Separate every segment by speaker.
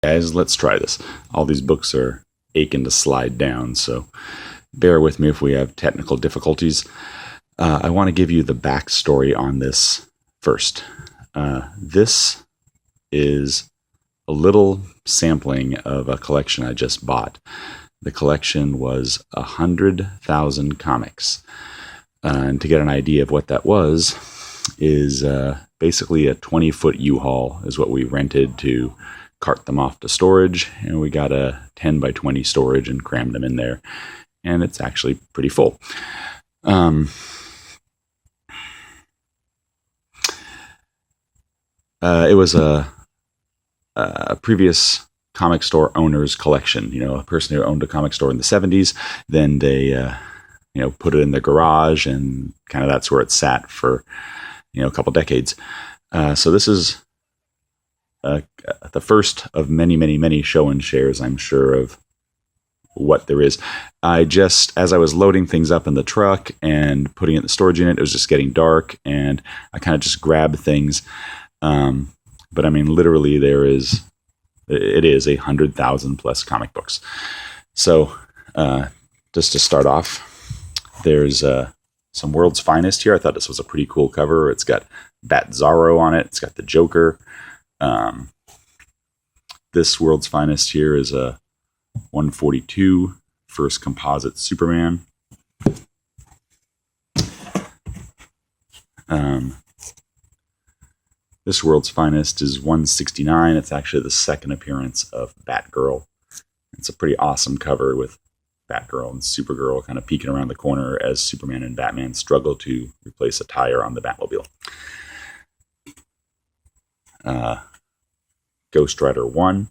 Speaker 1: Guys, let's try this. All these books are aching to slide down, so bear with me if we have technical difficulties. I want to give you the backstory on this first. This is a little sampling of a collection I just bought. The collection was 100,000 comics. And to get an idea of what that was, is basically a 20-foot U-Haul is what we rented to cart them off to storage, and we got a 10 by 20 storage and crammed them in there, and it's actually pretty full. It was a previous comic store owner's collection. You know, a person who owned a comic store in the 70s, then they put it in their garage, and kind of that's where it sat for a couple decades. So this is the first of many, many, many show and shares, I'm sure, of what there is. As I was loading things up in the truck and putting it in the storage unit, it was just getting dark, and I kind of just grabbed things. But I mean, literally, it is 100,000 plus comic books. So just to start off, there's some World's Finest here. I thought this was a pretty cool cover. It's got Batgirl on it. It's got the Joker. This World's Finest here is a 142 first composite Superman. This World's Finest is 169. It's actually the second appearance of Batgirl. It's a pretty awesome cover with Batgirl and Supergirl kind of peeking around the corner as Superman and Batman struggle to replace a tire on the Batmobile. Ghost Rider 1.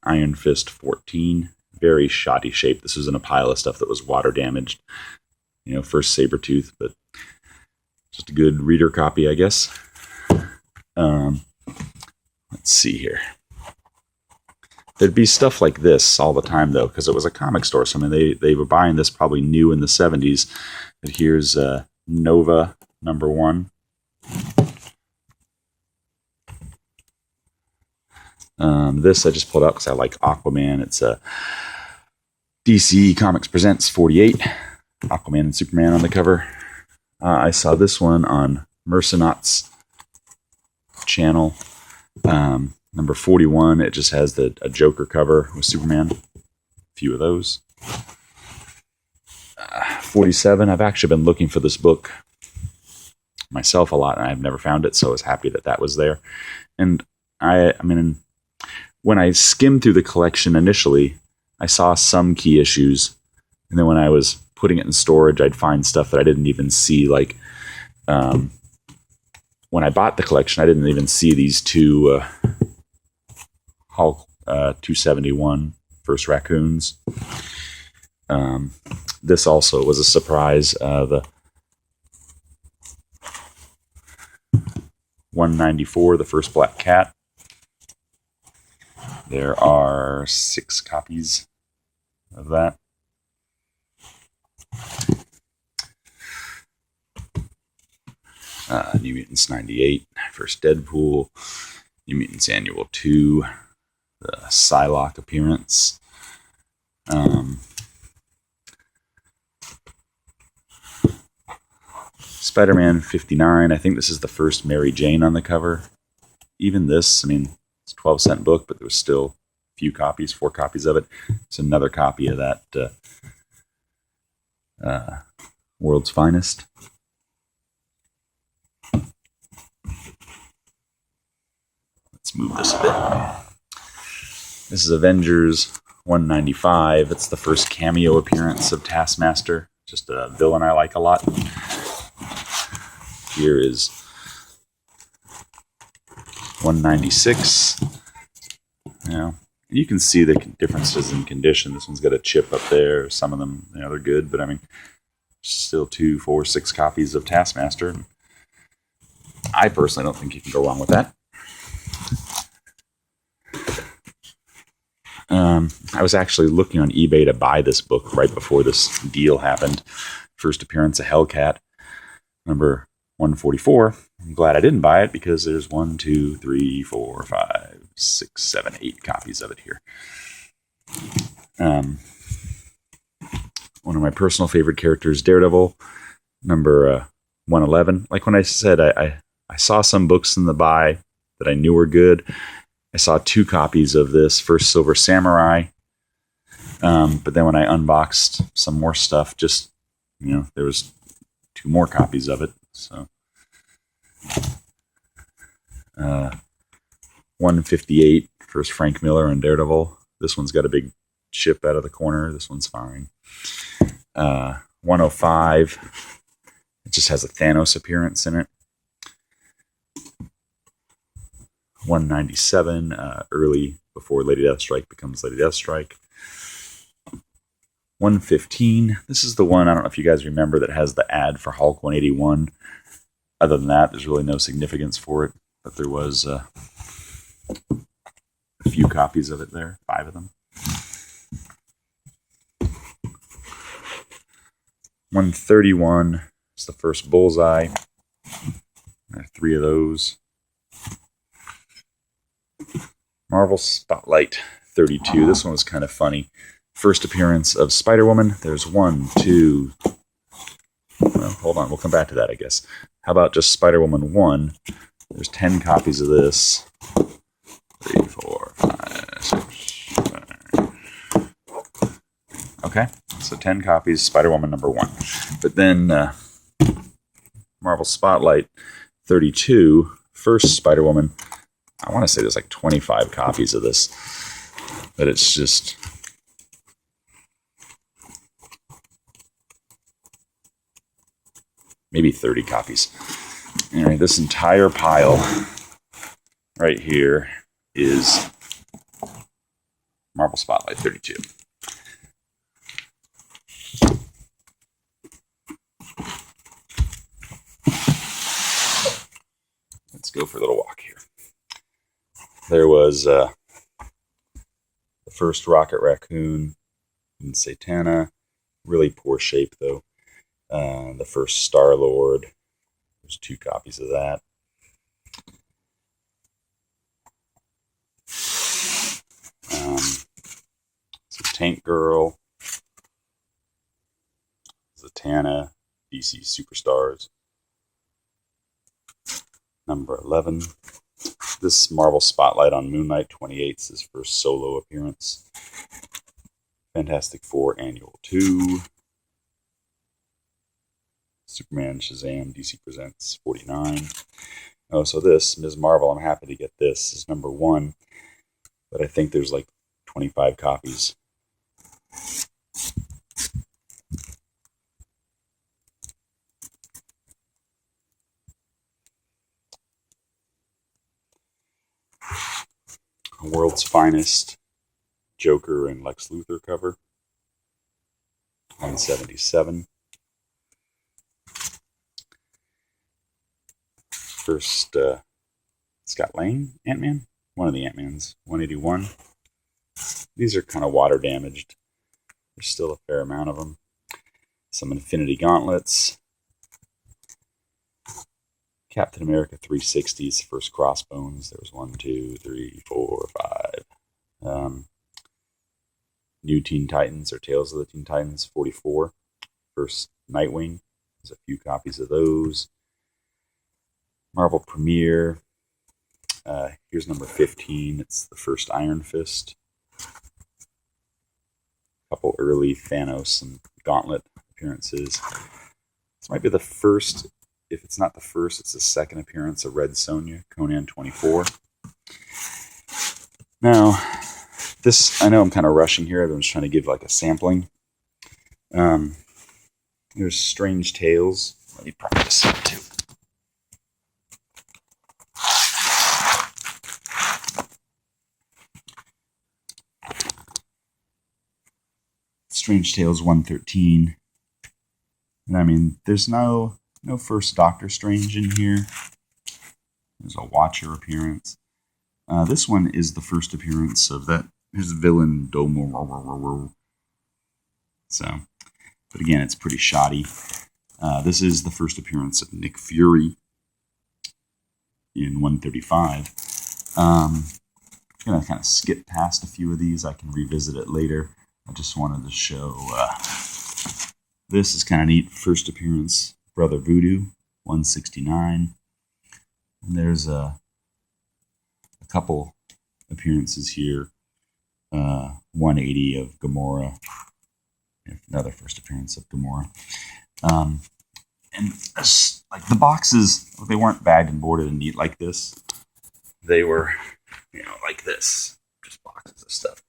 Speaker 1: Iron Fist 14. Very shoddy shape. This was in a pile of stuff that was water damaged. First Sabretooth, but just a good reader copy, I guess. Let's see here. There'd be stuff like this all the time, though, because it was a comic store. So, I mean, they were buying this probably new in the 70s. But here's Nova #1. This I just pulled out because I like Aquaman. It's a DC Comics Presents 48. Aquaman and Superman on the cover. I saw this one on Mercenaut's channel. Number 41, it just has a Joker cover with Superman. A few of those. 47, I've actually been looking for this book myself a lot, and I've never found it, so I was happy that was there. And I mean, when I skimmed through the collection initially, I saw some key issues, and then when I was putting it in storage, I'd find stuff that I didn't even see. Like when I bought the collection, I didn't even see these two Hulk 271 first raccoons. This also was a surprise. The 194, the first Black Cat. There are 6 copies of that. New Mutants 98, first Deadpool, New Mutants Annual 2, the Psylocke appearance. Spider-Man 59, I think this is the first Mary Jane on the cover. Even this, I mean, it's a 12-cent book, but there was still a few copies, 4 copies of it. It's another copy of that World's Finest. Let's move this a bit. This is Avengers 195. It's the first cameo appearance of Taskmaster. Just a villain I like a lot. Here is 196. You can see the differences in condition. This one's got a chip up there. Some of them, they're good, but I mean, still 2, 4, 6 copies of Taskmaster. I personally don't think you can go wrong with that. I was actually looking on eBay to buy this book right before this deal happened. First appearance of Hellcat. Number 144. I'm glad I didn't buy it because there's 1, 2, 3, 4, 5, 6, 7, 8 copies of it here. One of my personal favorite characters, Daredevil, number 111. Like when I said, I saw some books in the buy that I knew were good. I saw 2 copies of this, first Silver Samurai, but then when I unboxed some more stuff, just, there was 2 more copies of it. So 158, first Frank Miller and Daredevil. This one's got a big chip out of the corner. This one's fine. 105, it just has a Thanos appearance in it. 197, early before Lady Deathstrike becomes Lady Deathstrike. 115, this is the one, I don't know if you guys remember, that has the ad for Hulk 181. Other than that, there's really no significance for it, but there was a few copies of it there, 5 of them. 131 is the first Bullseye. There are 3 of those. Marvel Spotlight 32. This one was kind of funny. First appearance of Spider-Woman. There's 1, 2. Well, hold on. We'll come back to that, I guess. How about just Spider-Woman 1? There's 10 copies of this. 3, 4, 5, 6, 7. Okay, so 10 copies, Spider-Woman number 1. But then Marvel Spotlight 32, first Spider-Woman. I want to say there's like 25 copies of this, but it's just maybe 30 copies. Anyway, this entire pile right here is Marvel Spotlight 32. Let's go for a little walk here. There was the first Rocket Raccoon in Satana. Really poor shape, though. The first Star-Lord. There's 2 copies of that. So Tank Girl. Zatanna. DC Superstars. Number 11. This Marvel Spotlight on Moon Knight 28 is his first solo appearance. Fantastic Four Annual 2. Superman Shazam DC Presents 49. Oh, so this, Ms. Marvel, I'm happy to get this, is number 1. But I think there's like 25 copies. World's Finest Joker and Lex Luthor cover. 177. First Scott Lang Ant-Man. One of the Ant-Mans. 181. These are kind of water damaged. There's still a fair amount of them. Some Infinity Gauntlets. Captain America 360's first Crossbones. There was 1, 2, 3, 4, 5. New Teen Titans or Tales of the Teen Titans 44. First Nightwing. There's a few copies of those. Marvel Premiere. Here's number 15. It's the first Iron Fist. A couple early Thanos and Gauntlet appearances. This might be the first. If it's not the first, it's the second appearance of Red Sonja, Conan 24. Now, this, I know I'm kind of rushing here. I'm just trying to give like a sampling. There's Strange Tales. Let me prop this up too. Strange Tales 113. And I mean, there's no first Doctor Strange in here. There's a Watcher appearance. This one is the first appearance of that. Here's villain Domo. So, but again, it's pretty shoddy. This is the first appearance of Nick Fury in 135. I'm going to kind of skip past a few of these. I can revisit it later. I just wanted to show this is kind of neat. First appearance, Brother Voodoo, 169. And there's a couple appearances here. 180 of Gamora. Another first appearance of Gamora. And like the boxes, they weren't bagged and boarded and neat like this. They were, like this. Just boxes of stuff.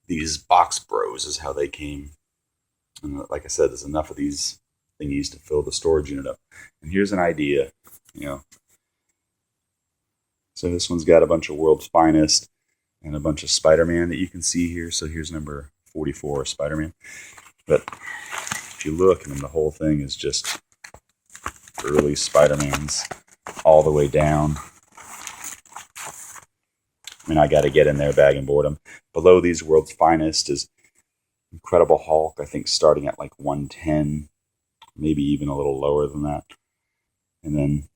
Speaker 1: These box bros is how they came. And like I said, there's enough of these thingies to fill the storage unit up. And here's an idea, So this one's got a bunch of World's Finest and a bunch of Spider-Man that you can see here. So here's number 44, Spider-Man. But if you look, the whole thing is just early Spider-Mans all the way down. I got to get in there, bag and board them. Below these World's Finest is Incredible Hulk, I think starting at like 110, maybe even a little lower than that. And then,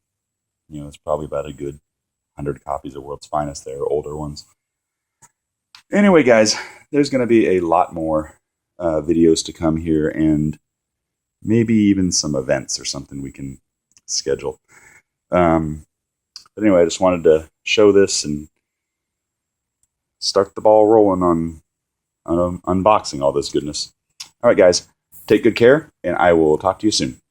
Speaker 1: it's probably about a good 100 copies of World's Finest there, older ones. Anyway, guys, there's going to be a lot more videos to come here, and maybe even some events or something we can schedule. But anyway, I just wanted to show this and start the ball rolling on unboxing all this goodness. All right, guys, take good care, and I will talk to you soon.